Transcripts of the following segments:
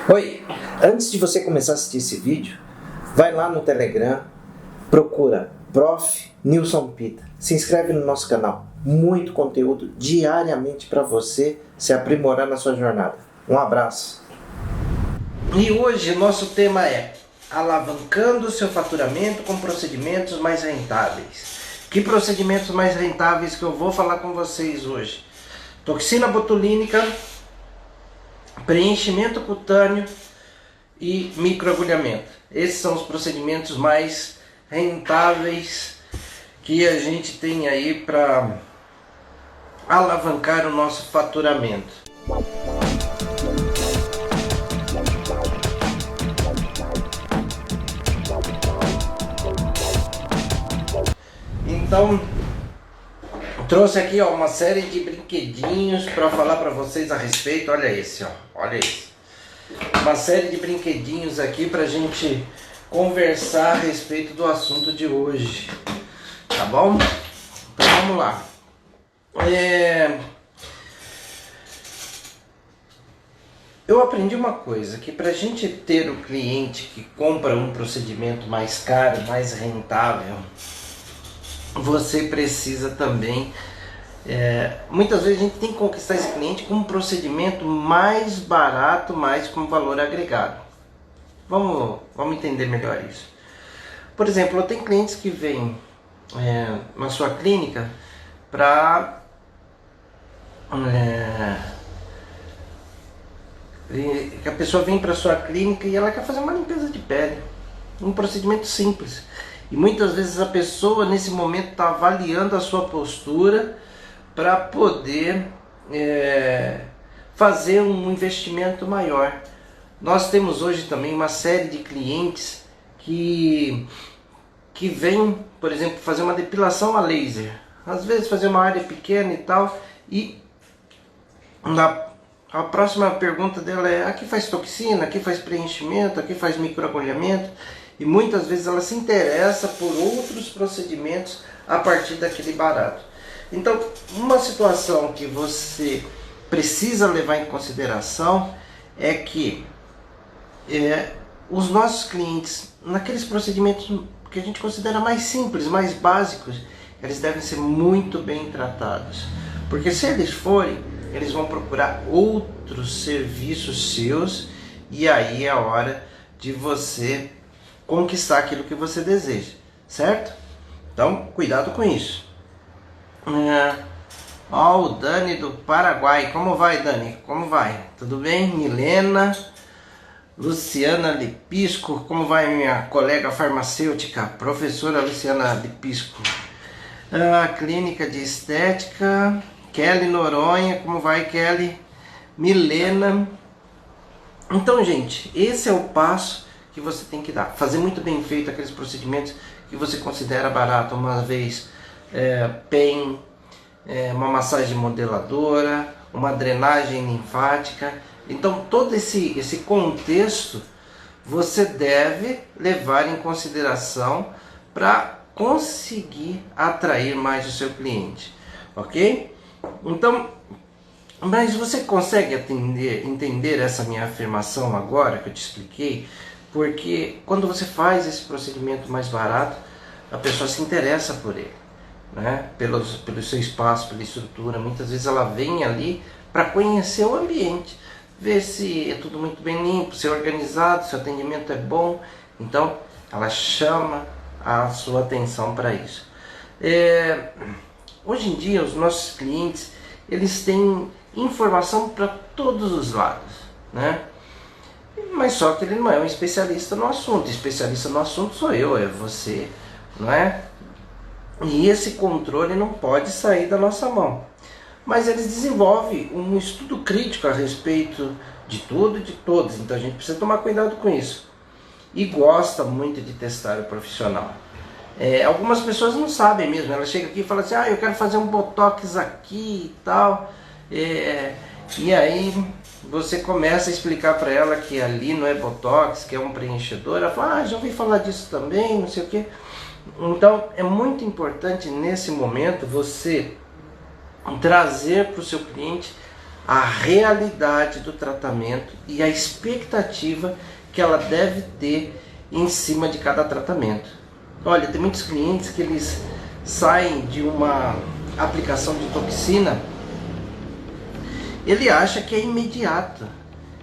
Oi, antes de você começar a assistir esse vídeo, vai lá no Telegram, procura Prof. Nilson Pita, se inscreve no nosso canal, muito conteúdo diariamente para você se aprimorar na sua jornada. Um abraço! E hoje nosso tema é alavancando seu faturamento com procedimentos mais rentáveis. Que procedimentos mais rentáveis que eu vou falar com vocês hoje? Toxina botulínica, preenchimento cutâneo e microagulhamento. Esses são os procedimentos mais rentáveis que a gente tem aí para alavancar o nosso faturamento. Então, trouxe aqui uma série de brinquedinhos para falar para vocês a respeito. Olha esse, olha esse. Uma série de brinquedinhos aqui para a gente conversar a respeito do assunto de hoje. Tá bom? Então vamos lá. Eu aprendi uma coisa, que para a gente ter o cliente que compra um procedimento mais caro, mais rentável, você precisa também, muitas vezes a gente tem que conquistar esse cliente com um procedimento mais barato, mas com valor agregado. Vamos entender melhor isso. Por exemplo, eu tenho clientes que vêm na sua clínica para que a pessoa vem para sua clínica e ela quer fazer uma limpeza de pele, um procedimento simples. E muitas vezes a pessoa nesse momento está avaliando a sua postura para poder fazer um investimento maior. Nós temos hoje também uma série de clientes que vêm, por exemplo, fazer uma depilação a laser. Às vezes fazer uma área pequena e tal, e a próxima pergunta dela é: aqui faz toxina, aqui faz preenchimento, aqui faz microagulhamento. E muitas vezes ela se interessa por outros procedimentos a partir daquele barato. Então, uma situação que você precisa levar em consideração é que os nossos clientes, naqueles procedimentos que a gente considera mais simples, mais básicos, eles devem ser muito bem tratados. Porque se eles forem, eles vão procurar outros serviços seus, e aí é a hora de você conquistar aquilo que você deseja, certo? Então, cuidado com isso. O Dani do Paraguai. Como vai, Dani? Como vai? Tudo bem? Milena, Luciana Lipisco. Como vai, minha colega farmacêutica, professora Luciana Lipisco? Clínica de Estética, Kelly Noronha. Como vai, Kelly? Milena. Então, gente, esse é o passo que você tem que dar. Fazer muito bem feito aqueles procedimentos que você considera barato. Uma vez PEN, uma massagem modeladora, uma drenagem linfática. Então todo esse contexto você deve levar em consideração para conseguir atrair mais o seu cliente, ok? Então, mas você consegue entender essa minha afirmação agora que eu te expliquei? Porque quando você faz esse procedimento mais barato, a pessoa se interessa por ele, né? Pelo seu espaço, pela estrutura. Muitas vezes ela vem ali para conhecer o ambiente, ver se é tudo muito bem limpo, se é organizado, se o atendimento é bom. Então ela chama a sua atenção para isso. Hoje em dia os nossos clientes, eles têm informação para todos os lados, né? Mas só que ele não é um especialista no assunto. Especialista no assunto sou eu, é você, não é? E esse controle não pode sair da nossa mão. Mas eles desenvolvem um estudo crítico a respeito de tudo e de todos. Então a gente precisa tomar cuidado com isso. E gosta muito de testar o profissional. Algumas pessoas não sabem mesmo. Ela chega aqui e fala assim: eu quero fazer um botox aqui e tal. E aí você começa a explicar para ela que ali não é botox, que é um preenchedor. Ela fala: já ouvi falar disso também, não sei o que. Então é muito importante nesse momento você trazer para o seu cliente a realidade do tratamento e a expectativa que ela deve ter em cima de cada tratamento. Olha, tem muitos clientes que eles saem de uma aplicação de toxina, ele acha que é imediato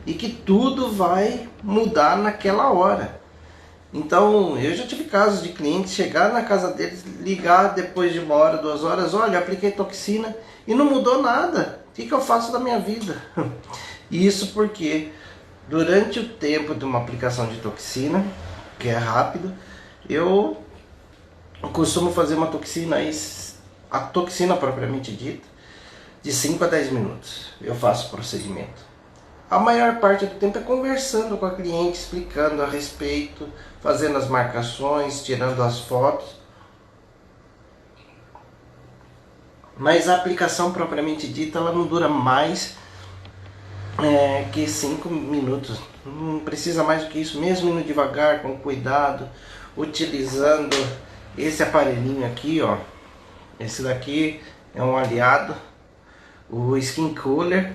e que tudo vai mudar naquela hora. Então, eu já tive casos de clientes chegar na casa deles, ligar depois de 1 hora, 2 horas, olha, apliquei toxina e não mudou nada. O que eu faço da minha vida? Isso porque durante o tempo de uma aplicação de toxina, que é rápido, eu costumo fazer uma toxina, a toxina propriamente dita, de 5 a 10 minutos. Eu faço o procedimento. A maior parte do tempo é conversando com a cliente, explicando a respeito, fazendo as marcações, tirando as fotos. Mas a aplicação propriamente dita, ela não dura mais que 5 minutos. Não precisa mais do que isso, mesmo indo devagar, com cuidado, utilizando esse aparelhinho aqui, ó. Esse daqui é um aliado, o Skin Cooler.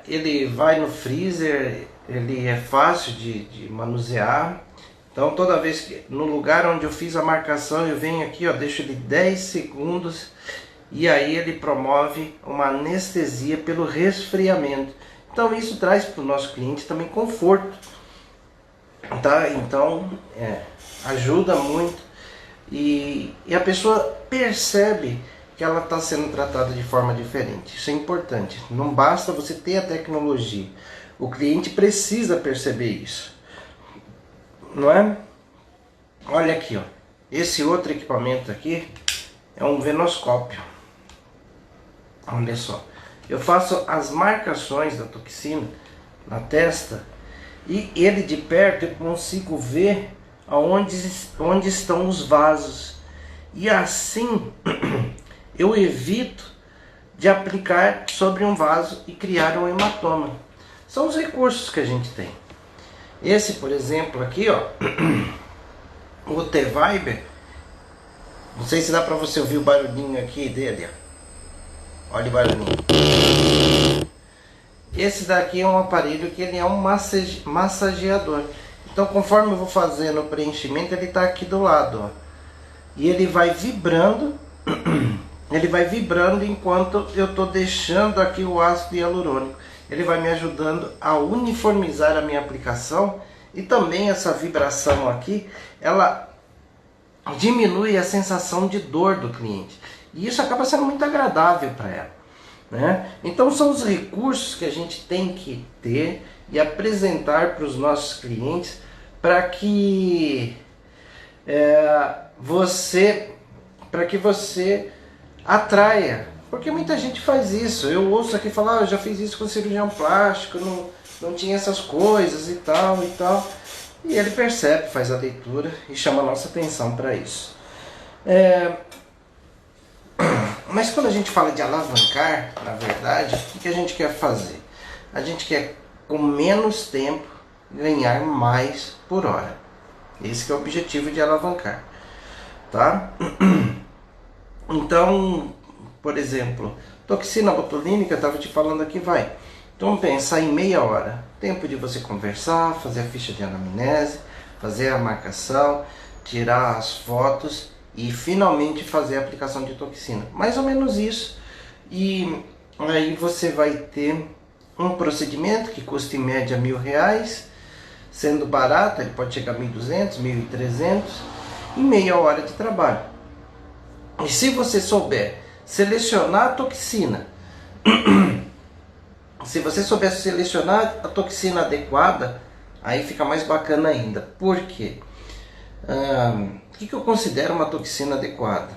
Ele vai no freezer, ele é fácil de manusear. Então toda vez que no lugar onde eu fiz a marcação, eu venho aqui, ó, deixo ele 10 segundos e aí ele promove uma anestesia pelo resfriamento. Então isso traz para o nosso cliente também conforto, tá? Então ajuda muito e a pessoa percebe que ela está sendo tratada de forma diferente. Isso é importante. Não basta você ter a tecnologia. O cliente precisa perceber isso. Não é? Olha aqui, ó. Esse outro equipamento aqui é um venoscópio. Olha só. Eu faço as marcações da toxina na testa e ele de perto eu consigo ver onde estão os vasos. E assim eu evito de aplicar sobre um vaso e criar um hematoma. São os recursos que a gente tem. Esse, por exemplo, aqui, ó, o T-Viber, não sei se dá para você ouvir o barulhinho aqui dele, ó. Olha o barulhinho. Esse daqui é um aparelho que ele é um massageador. Então, conforme eu vou fazendo o preenchimento, ele está aqui do lado, ó. E ele vai vibrando. Ele vai vibrando enquanto eu estou deixando aqui o ácido hialurônico. Ele vai me ajudando a uniformizar a minha aplicação e também essa vibração aqui, ela diminui a sensação de dor do cliente. E isso acaba sendo muito agradável para ela, né? Então são os recursos que a gente tem que ter e apresentar para os nossos clientes para que você atraia, porque muita gente faz isso. Eu ouço aqui falar, eu já fiz isso com cirurgião plástico, não tinha essas coisas e tal, e ele percebe, faz a leitura e chama a nossa atenção para isso. Mas quando a gente fala de alavancar, na verdade, o que a gente quer fazer? A gente quer, com menos tempo, ganhar mais por hora. Esse que é o objetivo de alavancar, tá? Então, por exemplo, toxina botulínica, eu estava te falando aqui, vai. Então pensar em meia hora. Tempo de você conversar, fazer a ficha de anamnese, fazer a marcação, tirar as fotos e finalmente fazer a aplicação de toxina. Mais ou menos isso. E aí você vai ter um procedimento que custa em média R$1.000. Sendo barato, ele pode chegar a 1.200, 1.300 em meia hora de trabalho. E se você souber selecionar a toxina, se você souber selecionar a toxina adequada, aí fica mais bacana ainda. Por quê? O que eu considero uma toxina adequada?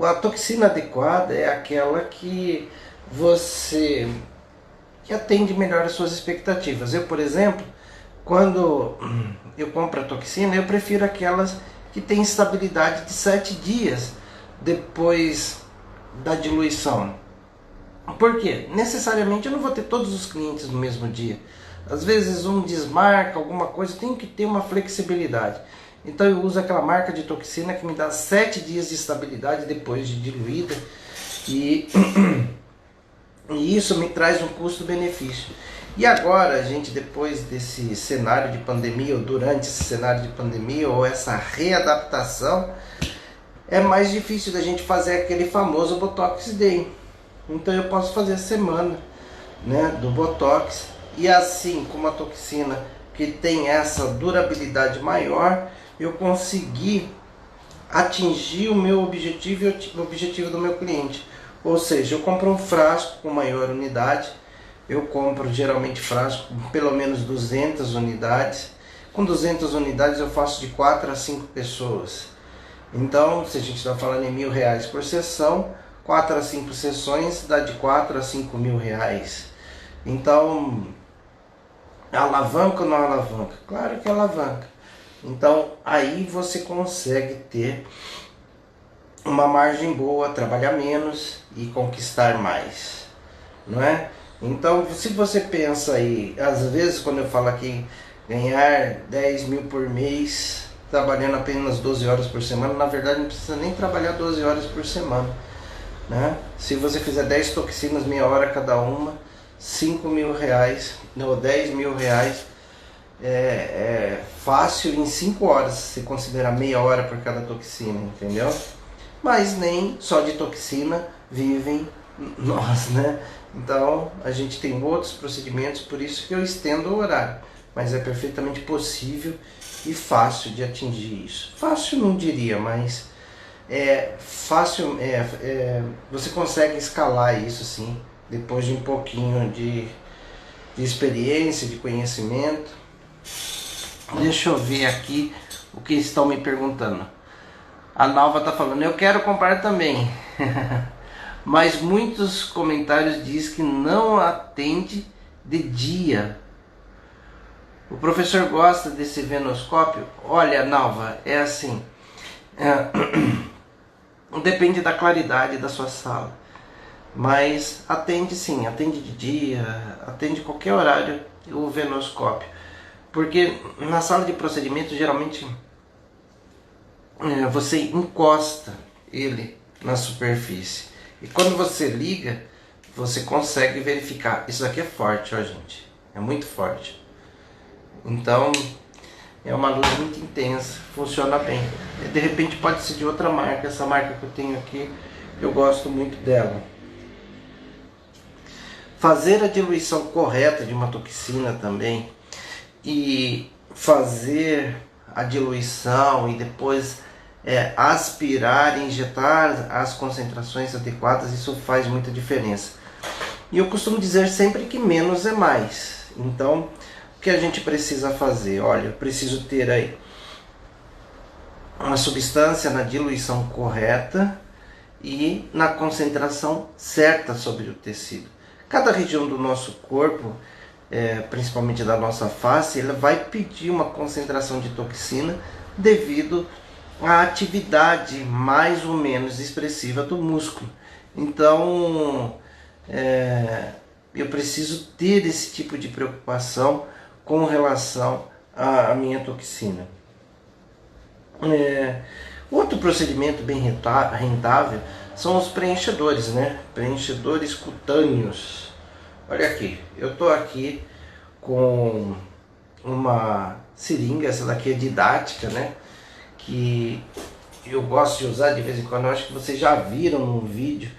A toxina adequada é aquela que atende melhor as suas expectativas. Eu, por exemplo, quando eu compro a toxina, eu prefiro aquelas que têm estabilidade de 7 dias depois da diluição. Por quê? Necessariamente eu não vou ter todos os clientes no mesmo dia. Às vezes um desmarca alguma coisa, tem que ter uma flexibilidade. Então eu uso aquela marca de toxina que me dá 7 dias de estabilidade depois de diluída, e, e isso me traz um custo-benefício. E agora, gente, depois desse cenário de pandemia, ou durante esse cenário de pandemia, ou essa readaptação, é mais difícil da gente fazer aquele famoso Botox Day. Então eu posso fazer a semana, né, do Botox, e assim, com uma toxina que tem essa durabilidade maior, eu consegui atingir o meu objetivo e o objetivo do meu cliente. Ou seja, eu compro um frasco com maior unidade, eu compro geralmente frasco com pelo menos 200 unidades. Com 200 unidades eu faço de 4 a 5 pessoas. Então, se a gente está falando em R$1.000 por sessão, 4 a 5 sessões dá de 4 a 5 mil reais. Então, alavanca ou não alavanca? Claro que alavanca. Então, aí você consegue ter uma margem boa, trabalhar menos e conquistar mais, não é? Então, se você pensa aí, às vezes quando eu falo aqui, ganhar 10 mil por mês, trabalhando apenas 12 horas por semana, na verdade não precisa nem trabalhar 12 horas por semana, né? Se você fizer 10 toxinas, meia hora cada uma, 5 mil reais, ou 10 mil reais, é fácil em 5 horas, se considerar meia hora por cada toxina, entendeu? Mas nem só de toxina vivem nós, né? Então a gente tem outros procedimentos, por isso que eu estendo o horário, mas é perfeitamente possível e fácil de atingir isso. Fácil não diria, mas é fácil, você consegue escalar isso sim, depois de um pouquinho de experiência, de conhecimento. Deixa eu ver aqui o que estão me perguntando. A Nalva está falando, eu quero comprar também. Mas muitos comentários dizem que não atende de dia. O professor gosta desse venoscópio? Olha, Nalva, é assim, depende da claridade da sua sala, mas atende sim, atende de dia, atende qualquer horário o venoscópio, porque na sala de procedimento geralmente você encosta ele na superfície, e quando você liga, você consegue verificar. Isso aqui é forte, ó gente, é muito forte. Então é uma luz muito intensa, funciona bem. De repente pode ser de outra marca, essa marca que eu tenho aqui, eu gosto muito dela. Fazer a diluição correta de uma toxina também, e fazer a diluição e depois aspirar e injetar as concentrações adequadas, isso faz muita diferença. E eu costumo dizer sempre que menos é mais. Então, o que a gente precisa fazer? Olha, eu preciso ter aí uma substância na diluição correta e na concentração certa sobre o tecido. Cada região do nosso corpo, principalmente da nossa face, ela vai pedir uma concentração de toxina devido à atividade mais ou menos expressiva do músculo. Então, eu preciso ter esse tipo de preocupação com relação à minha toxina. Outro procedimento bem rentável são os preenchedores, né? Preenchedores cutâneos. Olha aqui, eu estou aqui com uma seringa, essa daqui é didática, né? Que eu gosto de usar de vez em quando. Eu acho que vocês já viram num vídeo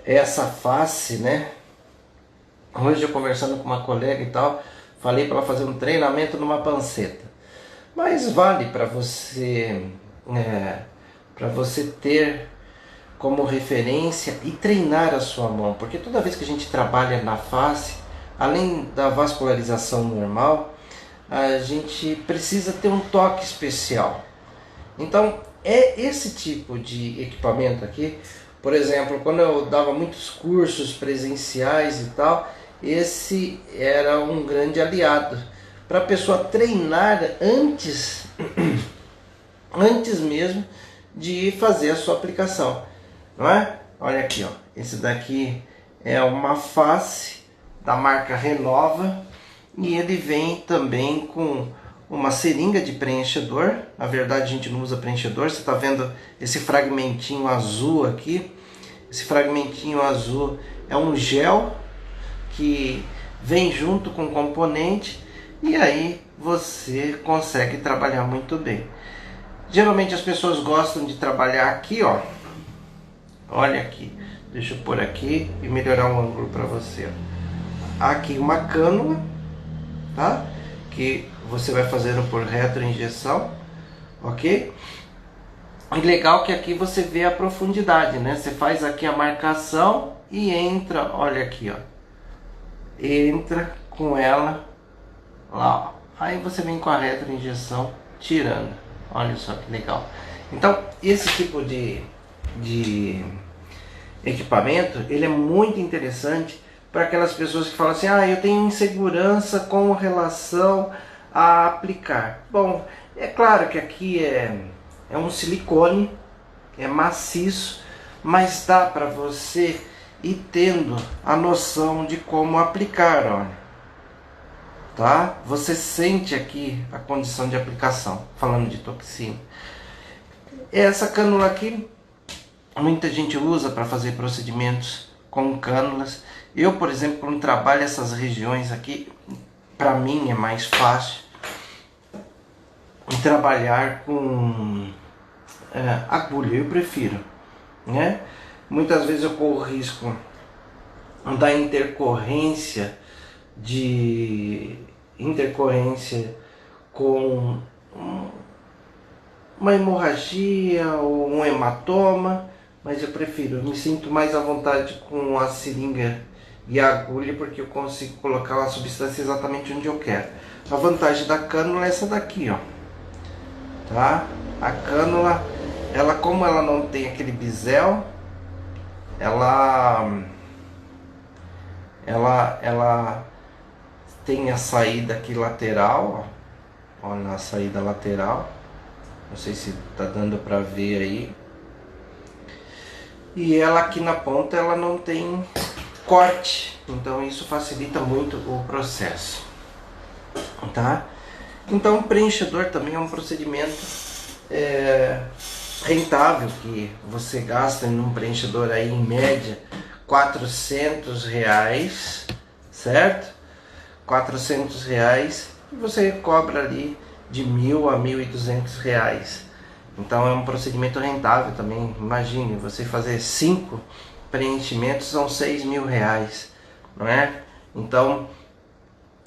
essa face, né? Hoje eu conversando com uma colega e tal, falei para ela fazer um treinamento numa panceta. Mas vale para você ter como referência e treinar a sua mão, porque toda vez que a gente trabalha na face, além da vascularização normal, a gente precisa ter um toque especial. Então é esse tipo de equipamento aqui. Por exemplo, quando eu dava muitos cursos presenciais e tal, esse era um grande aliado para a pessoa treinar antes mesmo de fazer a sua aplicação, não é? Olha aqui, ó, esse daqui é uma face da marca Renova, e ele vem também com uma seringa de preenchedor. Na verdade a gente não usa preenchedor, você está vendo esse fragmentinho azul aqui. Esse fragmentinho azul é um gel que vem junto com o componente e aí você consegue trabalhar muito bem. Geralmente as pessoas gostam de trabalhar aqui, ó. Olha aqui, deixa eu pôr aqui e melhorar o ângulo para você. Aqui uma cânula, tá? Que você vai fazendo por retroinjeção, ok? E legal que aqui você vê a profundidade, né? Você faz aqui a marcação e entra, olha aqui, ó. Entra com ela lá, ó. Aí você vem com a retroinjeção tirando. Olha só que legal. Então, esse tipo de equipamento, ele é muito interessante para aquelas pessoas que falam assim: ah, eu tenho insegurança com relação a aplicar. Bom, é claro que aqui é um silicone, é maciço, mas dá para você ir tendo a noção de como aplicar, olha. Tá? Você sente aqui a condição de aplicação, falando de toxina. Essa cânula aqui, muita gente usa para fazer procedimentos com cânulas. Eu, por exemplo, quando trabalho essas regiões aqui, para mim é mais fácil trabalhar com agulha, eu prefiro, né? Muitas vezes eu corro risco da intercorrência com uma hemorragia ou um hematoma, mas eu prefiro, eu me sinto mais à vontade com a seringa e a agulha, porque eu consigo colocar a substância exatamente onde eu quero. A vantagem da cânula é essa daqui, ó, tá? A cânula, ela, como ela não tem aquele bisel, ela tem a saída aqui lateral, ó. Olha a saída lateral, não sei se tá dando para ver aí. E ela aqui na ponta, ela não tem corte, então isso facilita muito o processo, tá? Então o preenchedor também é um procedimento rentável, que você gasta em um preenchedor aí em média R$400, certo? R$400, e você cobra ali de R$1.000 a R$1.200. Então é um procedimento rentável também. Imagine, você fazer 5 preenchimentos são R$6.000, não é? Então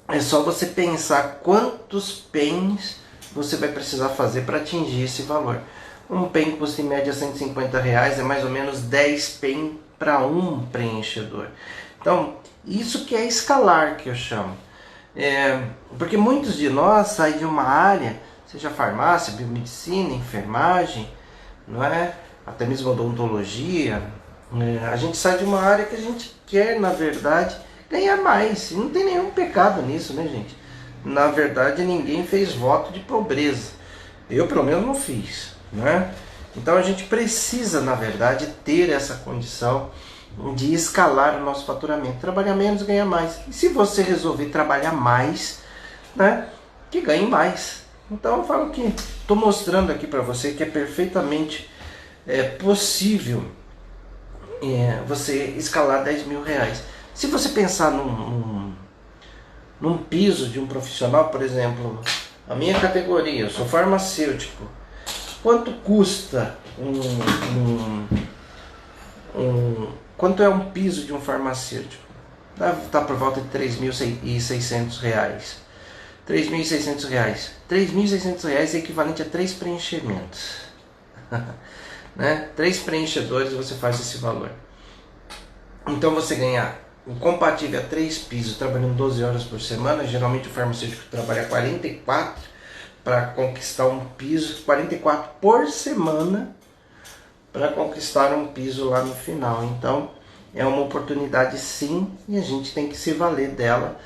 é só você pensar quantos pens você vai precisar fazer para atingir esse valor. Um pen custa em média R$150, é mais ou menos 10 pen para um preenchedor. Então isso que é escalar, que eu chamo. Porque muitos de nós saem de uma área, seja farmácia, biomedicina, enfermagem, não é? Até mesmo odontologia. A gente sai de uma área que a gente quer, na verdade, ganhar mais. E não tem nenhum pecado nisso, né, gente? Na verdade, ninguém fez voto de pobreza. Eu, pelo menos, não fiz, né? Então a gente precisa, na verdade, ter essa condição de escalar o nosso faturamento. Trabalhar menos, ganhar mais. E se você resolver trabalhar mais, né, que ganhe mais. Então eu falo que estou mostrando aqui para você que é perfeitamente possível você escalar R$10.000. Se você pensar num piso de um profissional, por exemplo, a minha categoria, eu sou farmacêutico, quanto custa quanto é um piso de um farmacêutico? Está por volta de R$3.600. R$3.600 é equivalente a 3 preenchimentos. Né? 3 preenchedores você faz esse valor. Então você ganhar o compatível a 3 pisos trabalhando 12 horas por semana. Geralmente o farmacêutico trabalha 44 para conquistar um piso, 44 por semana para conquistar um piso lá no final. Então é uma oportunidade sim, e a gente tem que se valer dela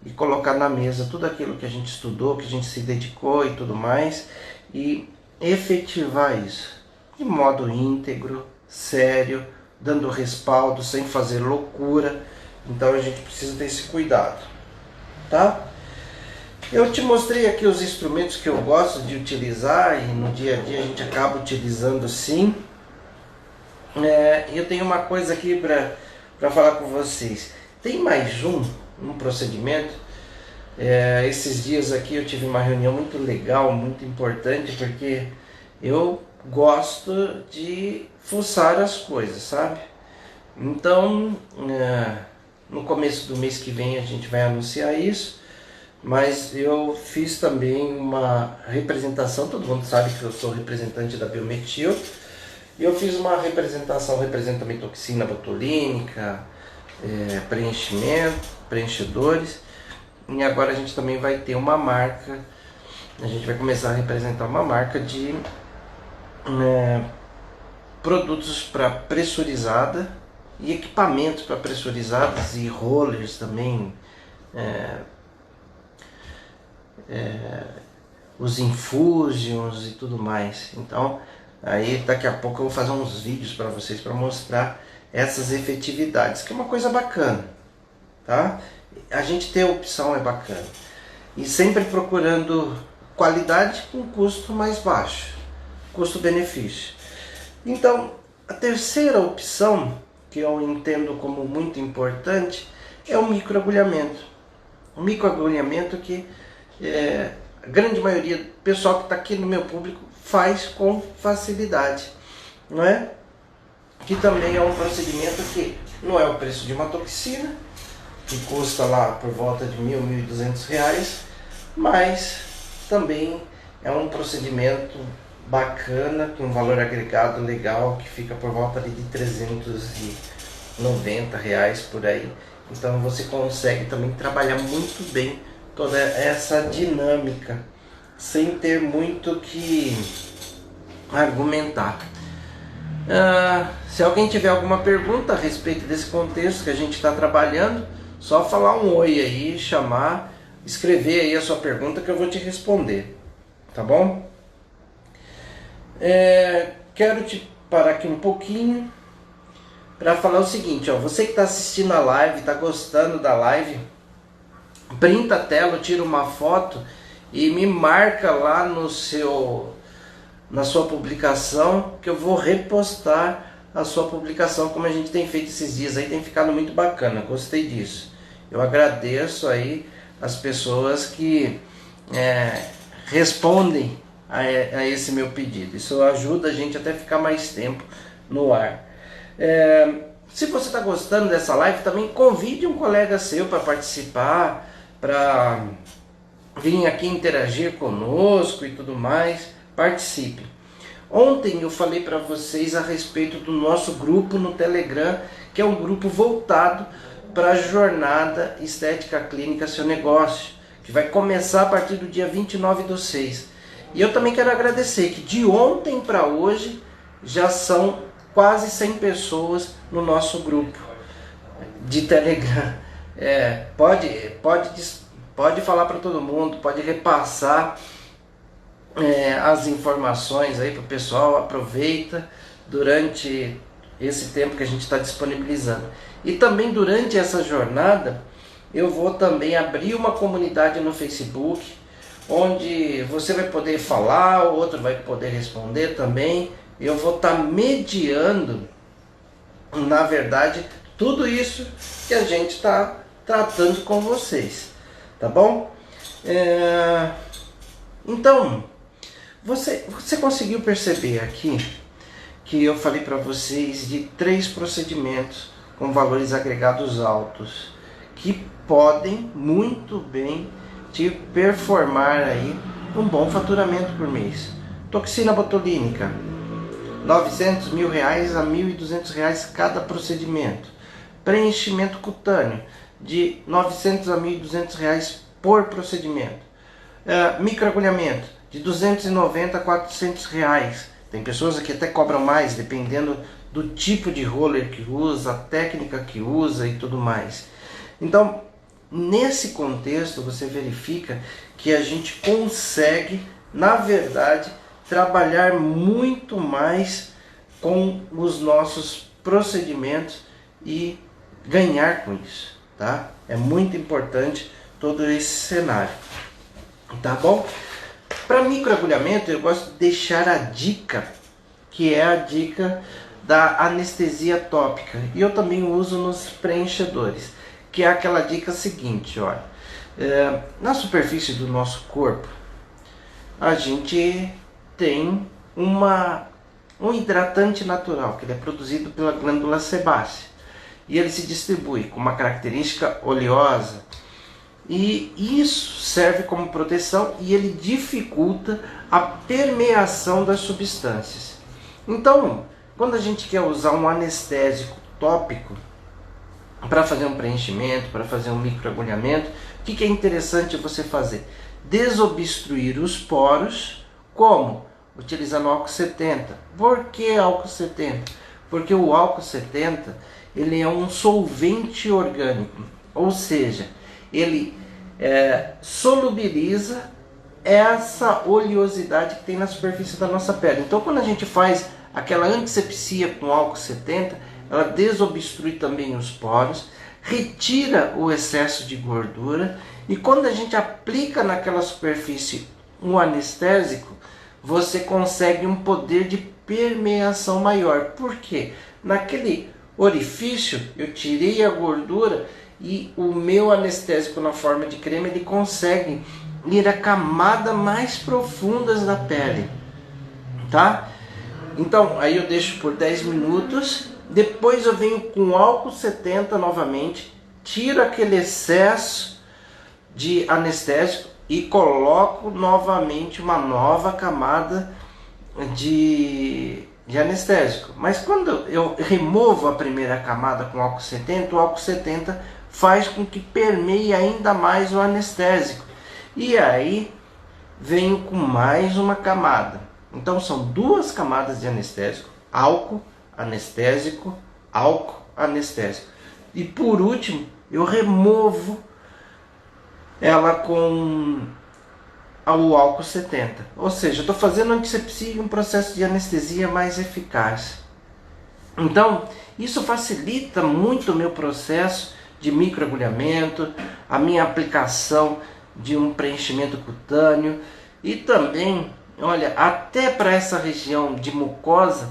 e colocar na mesa tudo aquilo que a gente estudou, que a gente se dedicou e tudo mais, e efetivar isso de modo íntegro, sério, dando respaldo, sem fazer loucura. Então a gente precisa ter esse cuidado, tá? Eu te mostrei aqui os instrumentos que eu gosto de utilizar e no dia a dia a gente acaba utilizando sim. Eu tenho uma coisa aqui para falar com vocês. Tem mais um procedimento. Esses dias aqui eu tive uma reunião muito legal, muito importante, porque eu gosto de fuçar as coisas, sabe? Então, no começo do mês que vem a gente vai anunciar isso, mas eu fiz também uma representação, todo mundo sabe que eu sou representante da Biometil, e eu fiz uma representação, representa toxina botulínica, preenchedores, e agora a gente também vai ter uma marca, a gente vai começar a representar uma marca de produtos para pressurizada e equipamentos para pressurizadas e rollers também, os infusions e tudo mais. Então aí daqui a pouco eu vou fazer uns vídeos para vocês para mostrar essas efetividades, que é uma coisa bacana, tá? A gente ter a opção é bacana e sempre procurando qualidade com custo mais baixo, custo-benefício. Então a terceira opção que eu entendo como muito importante é o microagulhamento. O microagulhamento que a grande maioria do pessoal que está aqui no meu público faz com facilidade, não é? Que também é um procedimento que não é o preço de uma toxina, que custa lá por volta de R$1.000, R$1.200, mas também é um procedimento bacana, com um valor agregado legal, que fica por volta ali de R$390 por aí. Então você consegue também trabalhar muito bem toda essa dinâmica, sem ter muito que argumentar. Se alguém tiver alguma pergunta a respeito desse contexto que a gente está trabalhando, só falar um oi aí, chamar, escrever aí a sua pergunta que eu vou te responder, tá bom? Quero te parar aqui um pouquinho para falar o seguinte, ó, você que está assistindo a live, está gostando da live, printa a tela, tira uma foto e me marca lá na sua publicação, que eu vou repostar a sua publicação, como a gente tem feito esses dias aí, tem ficado muito bacana, gostei disso. Eu agradeço aí as pessoas que respondem a esse meu pedido. Isso ajuda a gente até ficar mais tempo no ar. Se você está gostando dessa live, também convide um colega seu para participar, para vir aqui interagir conosco e tudo mais. Participe. Ontem eu falei para vocês a respeito do nosso grupo no Telegram, que é um grupo voltado para a jornada Estética Clínica Seu Negócio, que vai começar a partir do dia 29/6. E eu também quero agradecer que de ontem para hoje já são quase 100 pessoas no nosso grupo de Telegram. Pode falar para todo mundo, pode repassar as informações aí para o pessoal, aproveita durante esse tempo que a gente está disponibilizando. E também durante essa jornada eu vou também abrir uma comunidade no Facebook, onde você vai poder falar, o outro vai poder responder também. Eu vou estar mediando, na verdade, tudo isso que a gente está tratando com vocês, tá bom? Então, você conseguiu perceber aqui que eu falei para vocês de 3 procedimentos com valores agregados altos que podem muito bem te performar aí um bom faturamento por mês. Toxina botulínica, R$900, R$1.000 a R$1.200 cada procedimento. Preenchimento cutâneo, de R$900 a R$1.200 por procedimento. Microagulhamento, de R$290 a R$400. Tem pessoas que até cobram mais, dependendo do tipo de roller que usa, a técnica que usa e tudo mais. Então, nesse contexto, você verifica que a gente consegue, na verdade, trabalhar muito mais com os nossos procedimentos e ganhar com isso, tá? É muito importante todo esse cenário. tá bom? Para microagulhamento eu gosto de deixar a dica, que é a dica da anestesia tópica, e eu também uso nos preenchedores, que é aquela dica seguinte, olha, na superfície do nosso corpo a gente tem um hidratante natural, que ele é produzido pela glândula sebácea, e ele se distribui com uma característica oleosa, e isso serve como proteção e ele dificulta a permeação das substâncias. Então, quando a gente quer usar um anestésico tópico para fazer um preenchimento, para fazer um microagulhamento, o que é interessante você fazer? Desobstruir os poros, como? Utilizando álcool 70. Por que álcool 70? Porque o álcool 70 ele é um solvente orgânico, ou seja, ele solubiliza essa oleosidade que tem na superfície da nossa pele. Então quando a gente faz aquela antisepsia com álcool 70, ela desobstrui também os poros, retira o excesso de gordura, e quando a gente aplica naquela superfície um anestésico, você consegue um poder de permeação maior. Por quê? Naquele orifício eu tirei a gordura e o meu anestésico na forma de creme ele consegue ir a camadas mais profundas da pele, tá? Então aí eu deixo por 10 minutos, depois eu venho com álcool 70 novamente, tiro aquele excesso de anestésico e coloco novamente uma nova camada de anestésico. Mas quando eu removo a primeira camada com álcool 70, o álcool 70 faz com que permeie ainda mais o anestésico. E aí venho com mais uma camada. Então são duas camadas de anestésico, álcool, anestésico, álcool, anestésico. E por último, eu removo ela com o álcool 70. Ou seja, eu estou fazendo antisepsia e um processo de anestesia mais eficaz. Então, isso facilita muito o meu processo de microagulhamento, a minha aplicação de um preenchimento cutâneo, e também, olha, até para essa região de mucosa,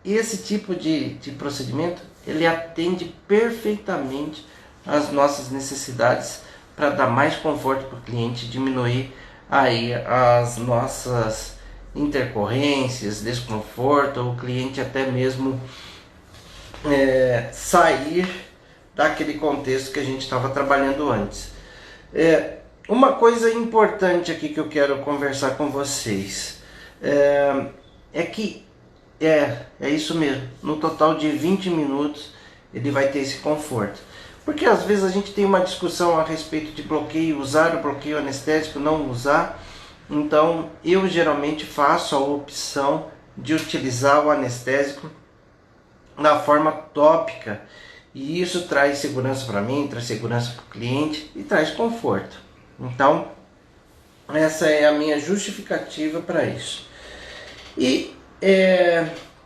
esse tipo de procedimento, ele atende perfeitamente às nossas necessidades para dar mais conforto para o cliente, diminuir aí as nossas intercorrências, desconforto, o cliente até mesmo sair daquele contexto que a gente estava trabalhando antes. Uma coisa importante aqui que eu quero conversar com vocês é que é isso mesmo, no total de 20 minutos ele vai ter esse conforto. Porque às vezes a gente tem uma discussão a respeito de bloqueio, usar o bloqueio anestésico, não usar. Então eu geralmente faço a opção de utilizar o anestésico na forma tópica, e isso traz segurança para mim, traz segurança para o cliente e traz conforto. Então essa é a minha justificativa para isso. E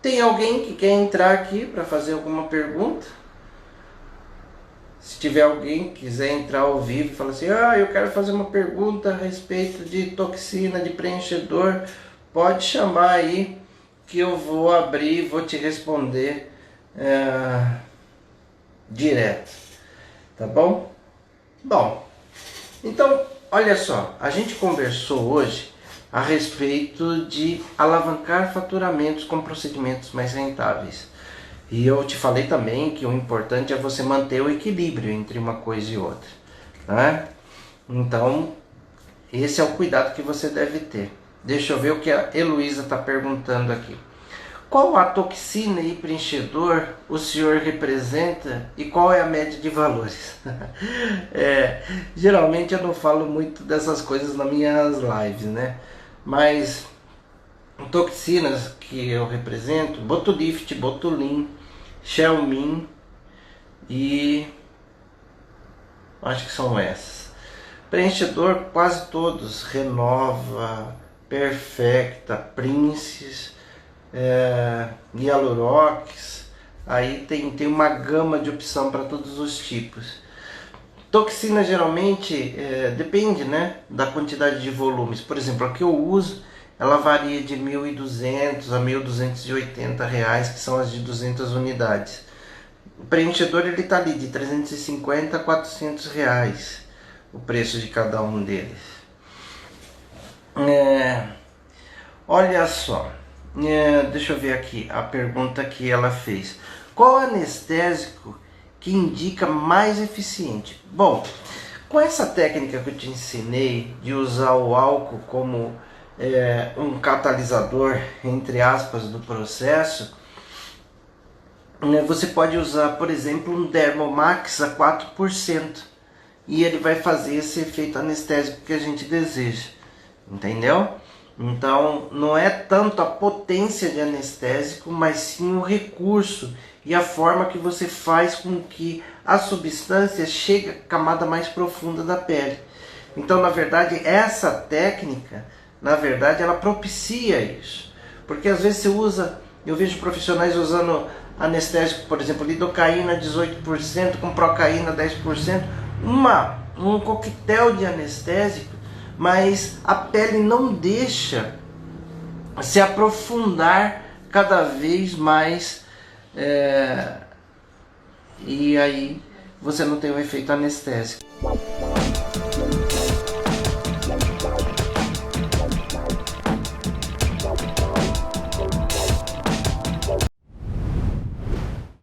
tem alguém que quer entrar aqui para fazer alguma pergunta? Se tiver alguém que quiser entrar ao vivo e falar assim, eu quero fazer uma pergunta a respeito de toxina, de preenchedor, pode chamar aí que eu vou abrir e vou te responder direto, tá bom? Bom, então olha só, a gente conversou hoje a respeito de alavancar faturamentos com procedimentos mais rentáveis. E eu te falei também que o importante é você manter o equilíbrio entre uma coisa e outra, né? Então, esse é o cuidado que você deve ter. Deixa eu ver o que a Heloísa está perguntando aqui. Qual a toxina e preenchedor o senhor representa e qual é a média de valores? Geralmente eu não falo muito dessas coisas nas minhas lives, né? Mas toxinas que eu represento, Botulift, Botulin, Xelmin e acho que são essas. Preenchedor quase todos, Renova, Perfecta, Princes, Hialurox, aí tem uma gama de opção para todos os tipos. Toxina geralmente depende, né, da quantidade de volumes. Por exemplo, a que eu uso, ela varia de 1.200 a 1.280 reais, que são as de 200 unidades. O preenchedor ele está ali de 350 a 400 reais, o preço de cada um deles. Olha só, deixa eu ver aqui a pergunta que ela fez. Qual anestésico que indica mais eficiente? Bom, com essa técnica que eu te ensinei de usar o álcool como um catalisador, entre aspas, do processo, você pode usar, por exemplo, um Dermomax a 4% e ele vai fazer esse efeito anestésico que a gente deseja, entendeu? Então não é tanto a potência de anestésico, mas sim o recurso e a forma que você faz com que a substância chegue à camada mais profunda da pele. Então, na verdade, essa técnica, ela propicia isso. Porque às vezes você usa, eu vejo profissionais usando anestésico, por exemplo, lidocaína 18%, com procaína 10%, um coquetel de anestésico, mas a pele não deixa se aprofundar cada vez mais, e aí você não tem o efeito anestésico.